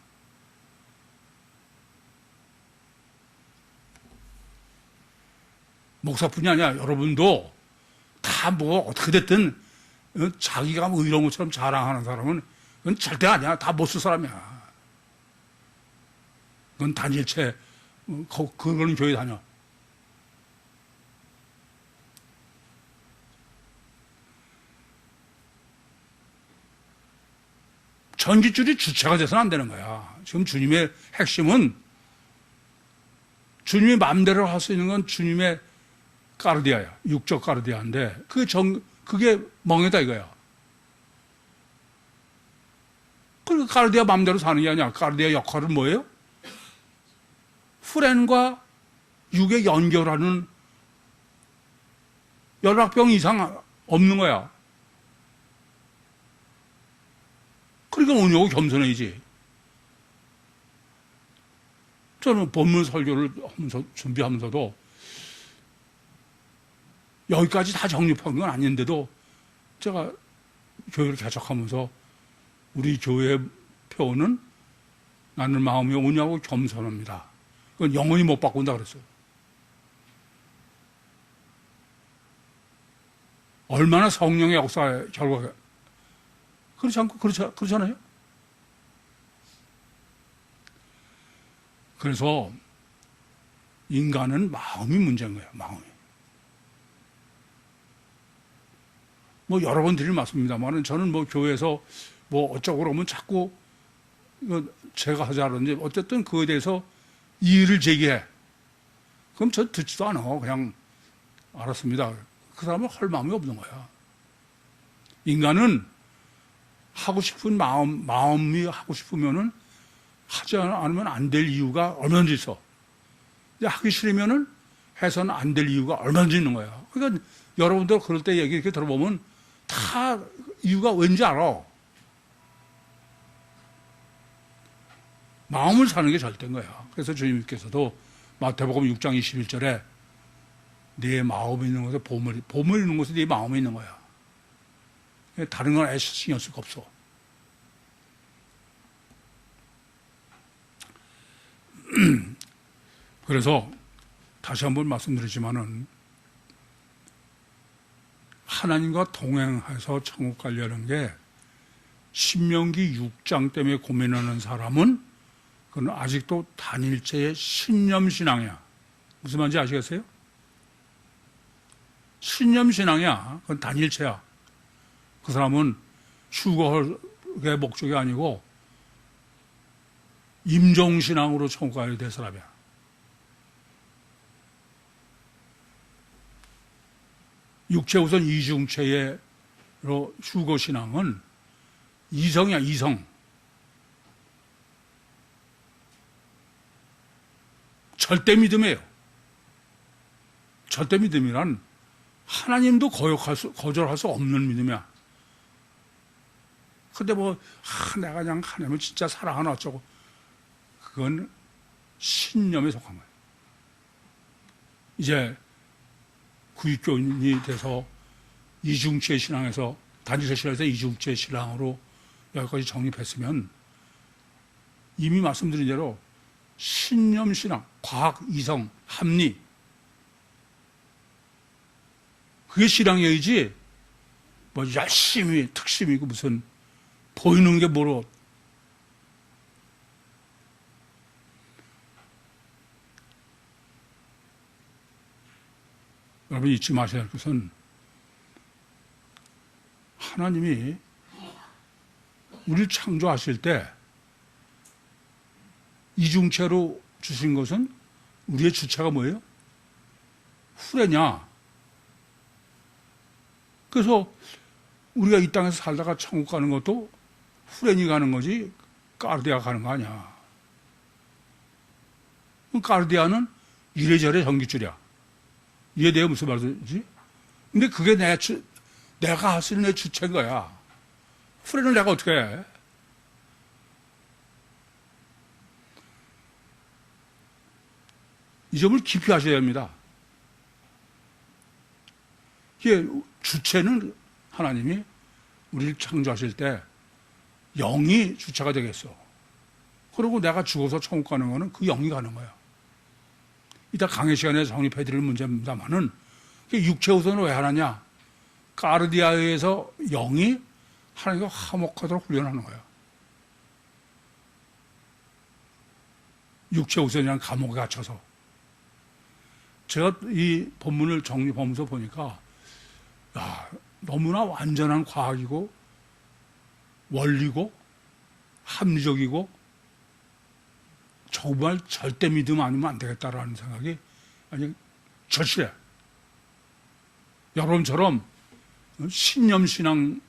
목사뿐이 아니야. 여러분도 다 뭐 어떻게 됐든 자기가 뭐 의로운 것처럼 자랑하는 사람은 그건 절대 아니야. 다 못 쓸 사람이야. 그건 단일체, 그거는 교회 다녀. 전깃줄이 주체가 돼서는 안 되는 거야. 지금 주님의 핵심은 주님의 마음대로 할 수 있는 건 주님의 까르디아야. 육적 까르디아인데 그게 멍해다 이거야. 그러니까 까르디아 마음대로 사는 게 아니야. 까르디아 역할은 뭐예요? 후렌과 육의 연결하는 연락병 이상 없는 거야. 그러니까 온유하고 겸손해야지. 저는 본문 설교를 하면서, 준비하면서도 여기까지 다 정립한 건 아닌데도 제가 교회를 개척하면서 우리 교회의 표어는 나는 마음이 온유하고 겸손합니다. 그건 영원히 못 바꾼다 그랬어요. 얼마나 성령의 역사의 결과가 그렇지 않고 그렇잖아요. 그래서 인간은 마음이 문제인 거예요. 마음이. 뭐 여러 번 드릴 말씀입니다만은 저는 뭐 교회에서 뭐 어쩌고 그러면 자꾸 제가 하자는데 어쨌든 그거에 대해서 이의를 제기해. 그럼 저 듣지도 않아. 그냥 알았습니다. 그 사람은 할 마음이 없는 거야. 인간은 하고 싶은 마음이 하고 싶으면은 하지 않으면 안 될 이유가 얼마든지 있어. 하기 싫으면은 해서는 안 될 이유가 얼마든지 있는 거야. 그러니까 여러분들 그럴 때 얘기 이렇게 들어보면 다 이유가 왠지 알아. 마음을 사는 게 절대인 거야. 그래서 주님께서도 마태복음 6장 21절에 네 마음에 있는 곳에 보물이 있는 곳에 네 마음에 있는 거야. 다른 건 애써 신경 쓸 거 없어. 그래서 다시 한번 말씀드리지만은 하나님과 동행해서 천국 가려는 게 신명기 6장 때문에 고민하는 사람은 그건 아직도 단일체의 신념신앙이야. 무슨 말인지 아시겠어요? 신념신앙이야. 그건 단일체야. 그 사람은 휴거의 목적이 아니고 임종신앙으로 천국 가야 될 사람이야. 육체 우선 이중체로 휴거신앙은 이성이야, 이성. 절대 믿음이에요. 절대 믿음이란 하나님도 거절할 수 없는 믿음이야. 근데 내가 그냥 하나님을 진짜 사랑하나 어쩌고. 그건 신념에 속한 거예요. 이제 구익교인이 돼서 이중체 신앙에서, 단일체 신앙에서 이중체 신앙으로 여기까지 정립했으면 이미 말씀드린 대로 신념 신앙, 과학, 이성, 합리, 그게 신앙이지, 열심히, 특심이고 무슨, 보이는 게 뭐로. 여러분 잊지 마셔야 할 것은 하나님이 우리를 창조하실 때 이중체로 주신 것은 우리의 주체가 뭐예요? 후레냐. 그래서 우리가 이 땅에서 살다가 천국 가는 것도 후레니 가는 거지 까르디아 가는 거 아니야. 까르디아는 이래저래 전깃줄이야. 이해돼요? 무슨 말인지? 근데 그게 내가 할 수 있는 내 주체인 거야. 후레는 내가 어떻게 해? 이 점을 깊이 하셔야 됩니다. 이게 주체는 하나님이 우리를 창조하실 때 영이 주체가 되겠어. 그리고 내가 죽어서 천국 가는 거는 그 영이 가는 거야. 이따 강의 시간에 성립해드릴 문제입니다만은 육체 우선을 왜 하느냐? 까르디아에서 영이 하나님과 화목하도록 훈련하는 거야. 육체 우선이라는 감옥에 갇혀서. 제가 이 본문을 정리하면서 보니까 너무나 완전한 과학이고 원리고 합리적이고 정말 절대 믿음 아니면 안 되겠다라는 생각이 아니 절실해. 여러분처럼 신념신앙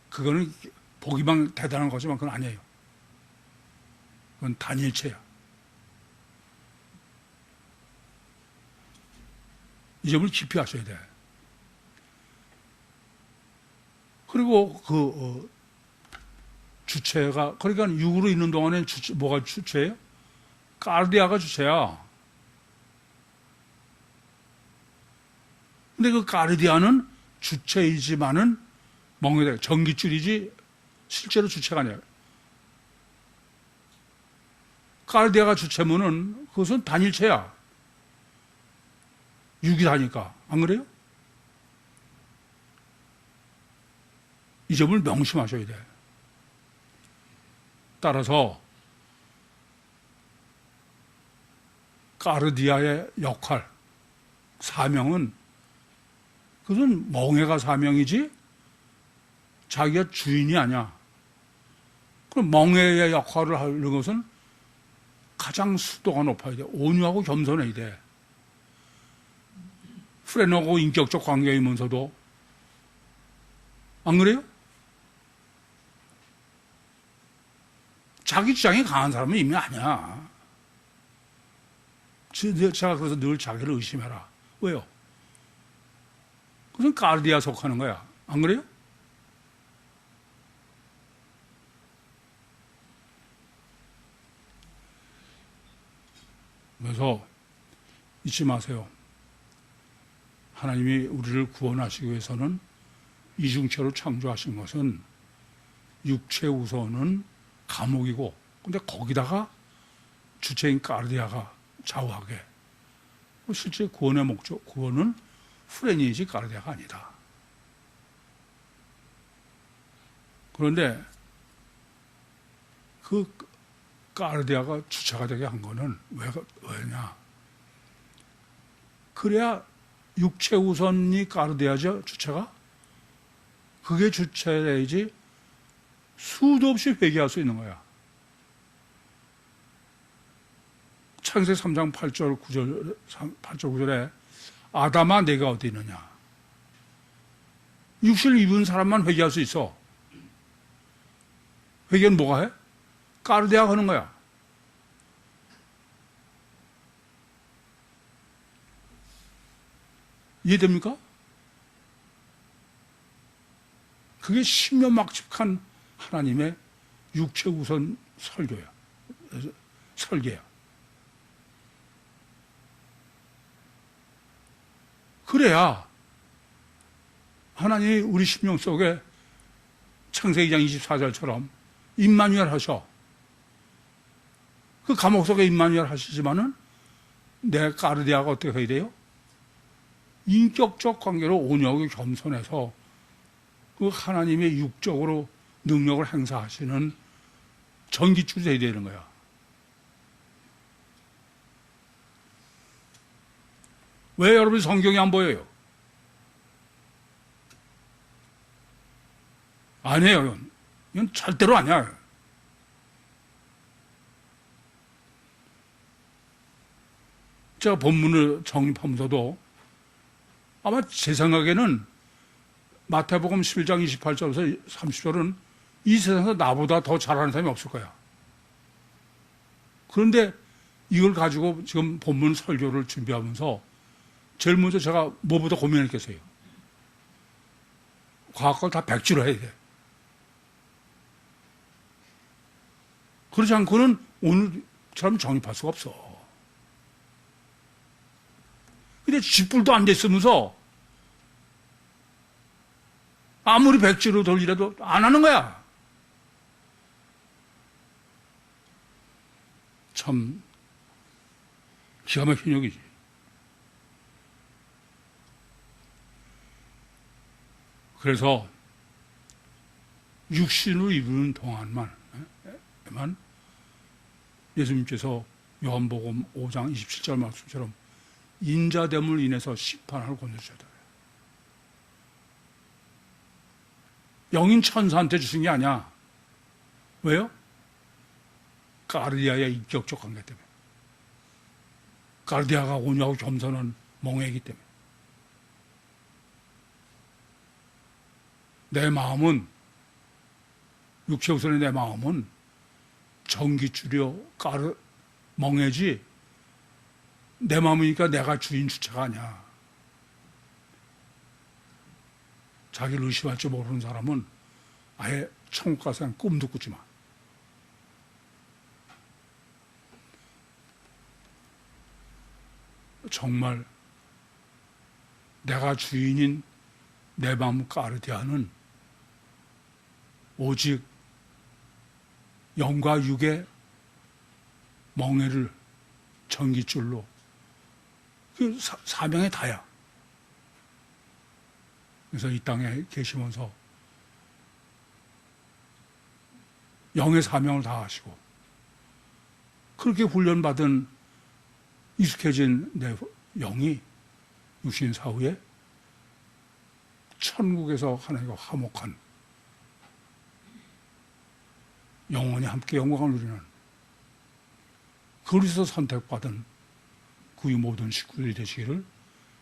그거는 보기만 대단한 거지만 그건 아니에요. 그건 단일체야. 이 점을 깊이 하셔야 돼. 그리고 주체가, 그러니까 육으로 있는 동안에 뭐가 주체예요? 까르디아가 주체야. 근데 그 까르디아는 주체이지만은 멍해돼. 전기줄이지 실제로 주체가 아니에요. 까르디아가 주체면은 그것은 단일체야. 육이 다니까. 안 그래요? 이 점을 명심하셔야 돼. 따라서 까르디아의 역할, 사명은 그것은 멍해가 사명이지 자기가 주인이 아니야. 그럼 멍해의 역할을 하는 것은 가장 수도가 높아야 돼. 온유하고 겸손해야 돼. 프레너하고 인격적 관계이면서도. 안 그래요? 자기 주장이 강한 사람은 이미 아니야. 제가 그래서 늘 자기를 의심해라. 왜요? 그것은 까르디아 속하는 거야. 안 그래요? 그래서 잊지 마세요. 하나님이 우리를 구원하시기 위해서는 이중체로 창조하신 것은 육체 우선은 감옥이고, 근데 거기다가 주체인 까르디아가 좌우하게. 실제 구원의 목적, 구원은 후레니이지 까르디아가 아니다. 그런데 그 까르디아가 주체가 되게 한 거는 왜냐? 그래야 육체 우선이 까르디아죠, 주체가? 그게 주체이지 수도 없이 회개할 수 있는 거야. 창세기 3장 8절 9절에 아담아 내가 어디 있느냐? 육신을 입은 사람만 회개할 수 있어. 회개는 뭐가 해? 까르디아가 하는 거야. 이해됩니까? 그게 신묘막측한 하나님의 육체 우선 설계야. 그래야 하나님이 우리 심령 속에 창세기 2장 24절처럼 임마누엘 하셔. 그 감옥 속에 임마누엘 하시지만은 내 까르디아가 어떻게 해야 돼요? 인격적 관계로 온유하고 겸손해서 그 하나님의 육적으로 능력을 행사하시는 전기줄이 돼야 되는 거야. 왜 여러분 성경이 안 보여요? 아니에요. 이건 절대로 아니야. 제가 본문을 정립하면서도 아마 제 생각에는 마태복음 11장 28절에서 30절은 이 세상에서 나보다 더 잘하는 사람이 없을 거야. 그런데 이걸 가지고 지금 본문 설교를 준비하면서 제일 먼저 제가 뭐보다 고민했겠어요. 과학을 다 백지로 해야 돼. 그렇지 않고는 오늘처럼 정립할 수가 없어. 근데 집불도 안 됐으면서 아무리 백지로 돌리라도 안 하는 거야. 참 기가 막힌 얘기지. 그래서 육신을 입는 동안만 예수님께서 요한복음 5장 27절 말씀처럼 인자됨을 인해서 심판을 건너주셔야 돼요. 영인 천사한테 주신 게 아니야. 왜요? 가르디아의 인격적 관계 때문에. 가르디아가 온유하고 겸손한 멍에이기 때문에. 내 마음은, 육체 우선의 내 마음은 전기줄이요 멍해지 내 마음이니까 내가 주인 주체가 아니야. 자기를 의심할 줄 모르는 사람은 아예 천국 가서 그냥 꿈도 꾸지 마. 정말 내가 주인인 내 마음 가르디아는 오직 영과 육의 멍에를 전기줄로 그 사명이 다야. 그래서 이 땅에 계시면서 영의 사명을 다하시고 그렇게 훈련받은 익숙해진 내 영이 육신 사후에 천국에서 하나님과 화목한 영원히 함께 영광을 누리는 그리스도 선택받은 그 모든 식구들이 되시기를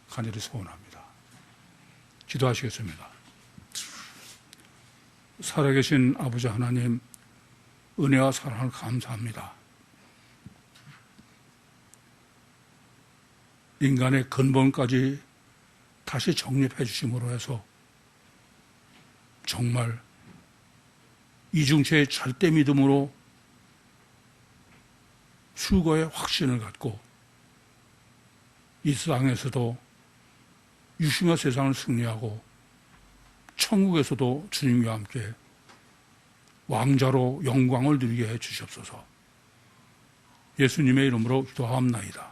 간절히 소원합니다. 기도하시겠습니다. 살아계신 아버지 하나님, 은혜와 사랑을 감사합니다. 인간의 근본까지 다시 정립해 주심으로 해서 정말 이중체의 절대 믿음으로 수고의 확신을 갖고 이 세상에서도 육신과 세상을 승리하고 천국에서도 주님과 함께 왕자로 영광을 누리게 해 주시옵소서. 예수님의 이름으로 기도하옵나이다.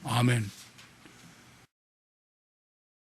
아멘.